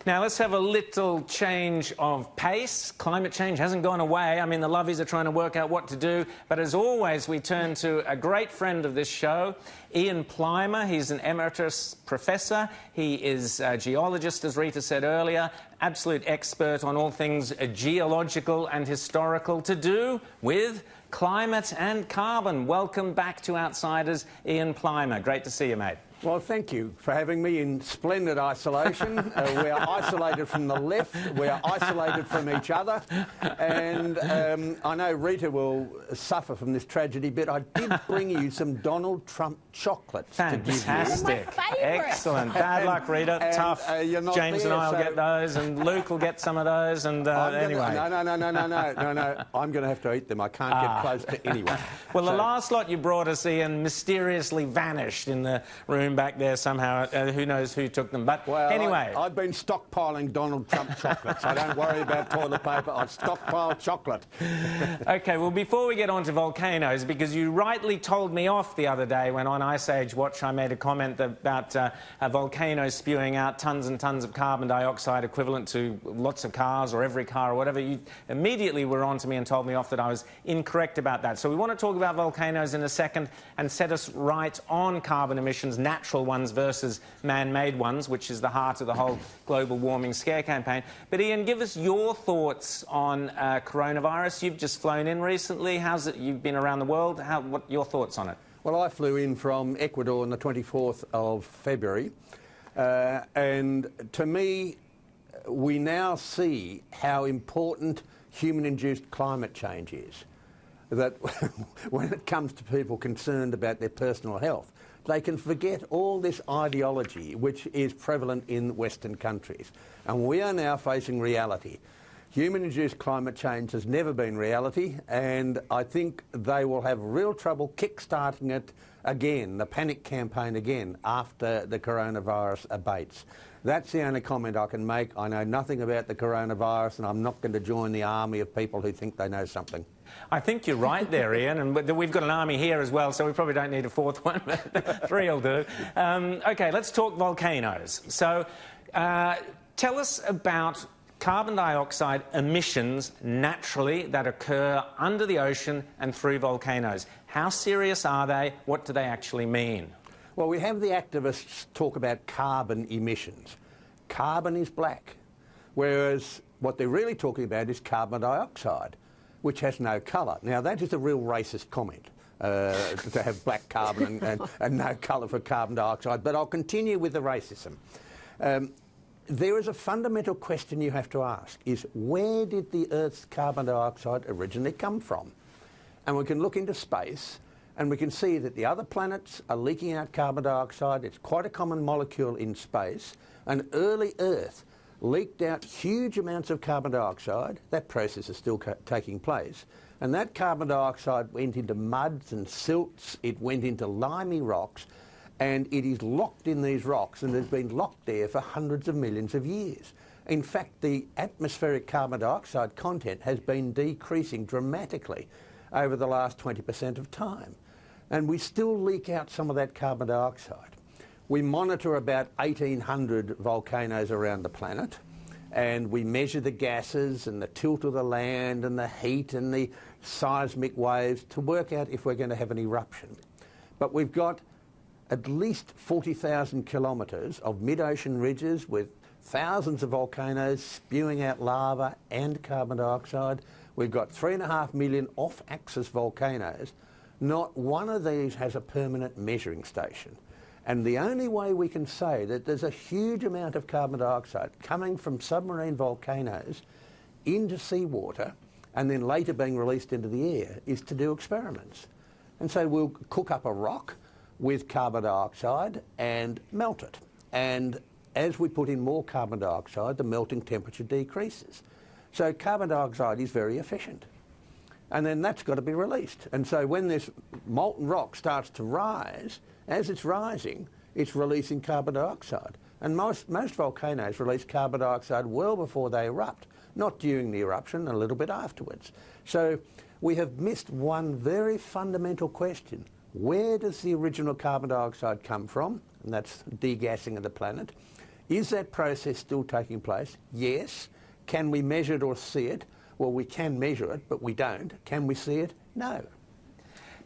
Now, let's have a little change of pace. Climate change hasn't gone away. I mean, the lovies are trying to work out what to do. But as always, we turn to a great friend of this show, Ian Plimer. He's an emeritus professor. He is a geologist, as Rita said earlier, absolute expert on all things geological and historical to do with climate and carbon. Welcome back to Outsiders, Ian Plimer. Great to see you, mate. Well, thank you for having me in splendid isolation. We are isolated from the left, we are isolated from each other, and I know Rita will suffer from this tragedy, but I did bring you some Donald Trump chocolates to give you. Fantastic. Excellent. Bad luck, Rita. Tough. James there, and I will get those, and Luke will get some of those, and anyway. No. I'm going to have to eat them. I can't get close to anyone. Well, the last lot you brought us, Ian, mysteriously vanished in the room back there somehow. Who knows who took them? But well, anyway. I've been stockpiling Donald Trump chocolates. I don't worry about toilet paper. I've stockpiled chocolate. OK, well, before we get on to volcanoes, because you rightly told me off the other day when on Ice Age Watch I made a comment about volcanoes spewing out tons and tons of carbon dioxide equivalent to lots of cars or every car or whatever. You immediately were on to me and told me off that I was incorrect about that. So we want to talk about volcanoes in a second and set us right on carbon emissions, natural ones versus man-made ones, which is the heart of the whole global warming scare campaign. But Ian, give us your thoughts on coronavirus. You've just flown in recently. How's it? You've been around the world. What are your thoughts on it? Well, I flew in from Ecuador on the 24th of February, and to me, we now see how important human-induced climate change is. That when it comes to people concerned about their personal health, they can forget all this ideology which is prevalent in Western countries. And we are now facing reality. Human-induced climate change has never been reality, and I think they will have real trouble kick-starting it again, the panic campaign again, after the coronavirus abates. That's the only comment I can make. I know nothing about the coronavirus, and I'm not going to join the army of people who think they know something. I think you're right there, Ian, and we've got an army here as well, so we probably don't need a fourth one, but three will do. OK, let's talk volcanoes. So tell us about carbon dioxide emissions naturally that occur under the ocean and through volcanoes. How serious are they? What do they actually mean? Well, we have the activists talk about carbon emissions. Carbon is black, whereas what they're really talking about is carbon dioxide, which has no colour. Now, that is a real racist comment, to have black carbon and no colour for carbon dioxide, but I'll continue with the racism. There is a fundamental question you have to ask, is where did the Earth's carbon dioxide originally come from? And we can look into space and we can see that the other planets are leaking out carbon dioxide. It's quite a common molecule in space. And early Earth leaked out huge amounts of carbon dioxide. That process is still taking place. And that carbon dioxide went into muds and silts. It went into limey rocks. And it is locked in these rocks and has been locked there for hundreds of millions of years. In fact, the atmospheric carbon dioxide content has been decreasing dramatically over the last 20% of time. And we still leak out some of that carbon dioxide. We monitor about 1,800 volcanoes around the planet, and we measure the gases and the tilt of the land and the heat and the seismic waves to work out if we're going to have an eruption. But we've got at least 40,000 kilometres of mid-ocean ridges with thousands of volcanoes spewing out lava and carbon dioxide. We've got 3.5 million off-axis volcanoes. Not one of these has a permanent measuring station. And the only way we can say that there's a huge amount of carbon dioxide coming from submarine volcanoes into seawater and then later being released into the air is to do experiments. And so we'll cook up a rock with carbon dioxide and melt it. And as we put in more carbon dioxide, the melting temperature decreases. So carbon dioxide is very efficient. And then that's got to be released. And so when this molten rock starts to rise, as it's rising, it's releasing carbon dioxide. And most volcanoes release carbon dioxide well before they erupt, not during the eruption, a little bit afterwards. So we have missed one very fundamental question. Where does the original carbon dioxide come from? And that's degassing of the planet. Is that process still taking place? Yes. Can we measure it or see it? Well, we can measure it, but we don't. Can we see it? No.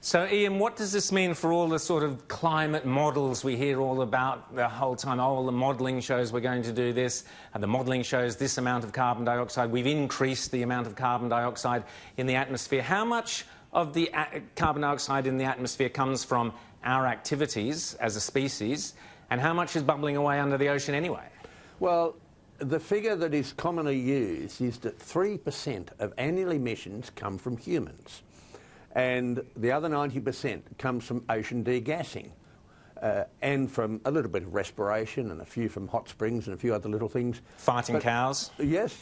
So, Ian, what does this mean for all the sort of climate models we hear all about the whole time? Oh, the modelling shows we're going to do this, and the modelling shows this amount of carbon dioxide. We've increased the amount of carbon dioxide in the atmosphere. How much of the carbon dioxide in the atmosphere comes from our activities as a species, and how much is bubbling away under the ocean anyway? Well, the figure that is commonly used is that 3% of annual emissions come from humans, and the other 90% comes from ocean degassing, and from a little bit of respiration and a few from hot springs and a few other little things. Fighting cows? Yes.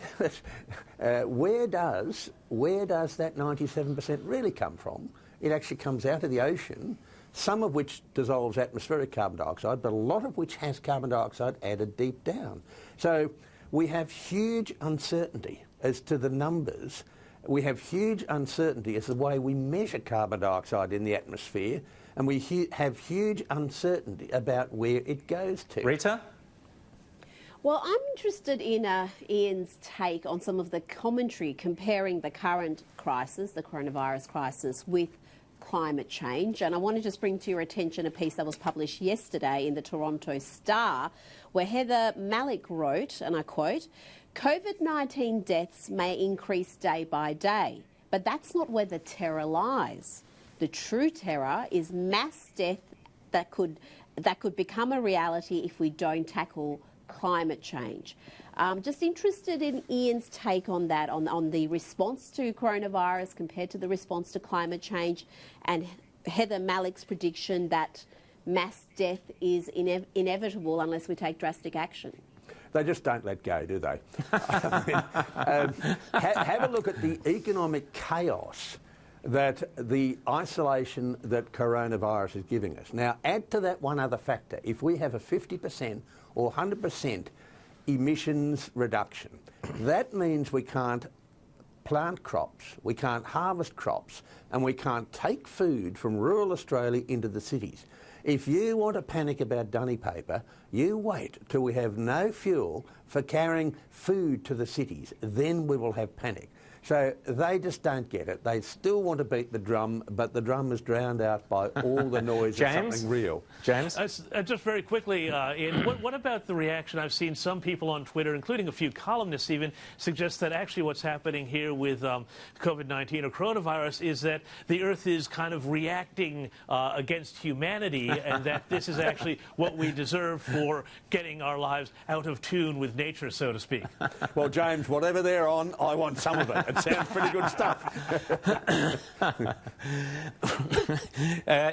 Where does that 97% really come from? It actually comes out of the ocean, some of which dissolves atmospheric carbon dioxide, but a lot of which has carbon dioxide added deep down. So we have huge uncertainty as to the numbers. We have huge uncertainty as to the way we measure carbon dioxide in the atmosphere, and we have huge uncertainty about where it goes to. Rita? Well, I'm interested in Ian's take on some of the commentary comparing the current crisis, the coronavirus crisis, with climate change. And I want to just bring to your attention a piece that was published yesterday in the Toronto Star, where Heather Malik wrote, and I quote, "COVID-19 deaths may increase day by day, but that's not where the terror lies. The true terror is mass death that could become a reality if we don't tackle climate change." Just interested in Ian's take on that, on the response to coronavirus compared to the response to climate change, and Heather Malik's prediction that mass death is inevitable unless we take drastic action. They just don't let go, do they? Have a look at the economic chaos that the isolation that coronavirus is giving us. Now, add to that one other factor. If we have a 50% or 100% emissions reduction, that means we can't plant crops, we can't harvest crops, and we can't take food from rural Australia into the cities. If you want to panic about dunny paper, you wait till we have no fuel for carrying food to the cities. Then we will have panic. So they just don't get it. They still want to beat the drum, but the drum is drowned out by all the noise of something real. James? Just very quickly, Ian, what about the reaction? I've seen some people on Twitter, including a few columnists even, suggest that actually what's happening here with COVID-19 or coronavirus is that the Earth is kind of reacting against humanity, and that this is actually what we deserve for getting our lives out of tune with nature, so to speak. Well, James, whatever they're on, I want some of it. It sounds pretty good stuff.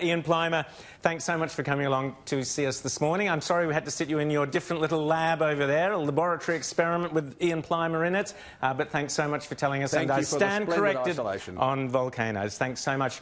Ian Plimer, thanks so much for coming along to see us this morning. I'm sorry we had to sit you in your different little lab over there, a laboratory experiment with Ian Plimer in it, but thanks so much for telling us. Thank and you I for stand the splendid corrected isolation on volcanoes. Thanks so much.